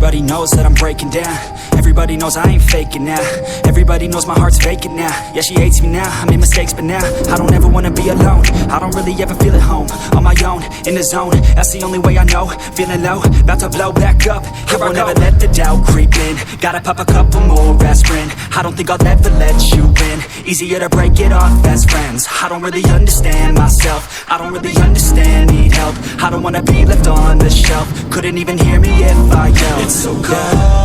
Everybody knows that I'm breaking down. Everybody knows I ain't faking now. Everybody knows my heart's vacant now. Yeah, she hates me now, I made mistakes but now I don't ever wanna be alone. I don't really ever feel at home. On my own, in the zone, that's the only way I know. Feeling low, about to blow back up. Here I won't ever let the doubt creep in. Gotta pop a couple more aspirin. I don't think I'll ever let you in. Easier to break it off best friends. I don't really understand myself. I don't really understand, need help. I don't wanna be left on the shelf. Couldn't even hear me if I yelled. It's so cold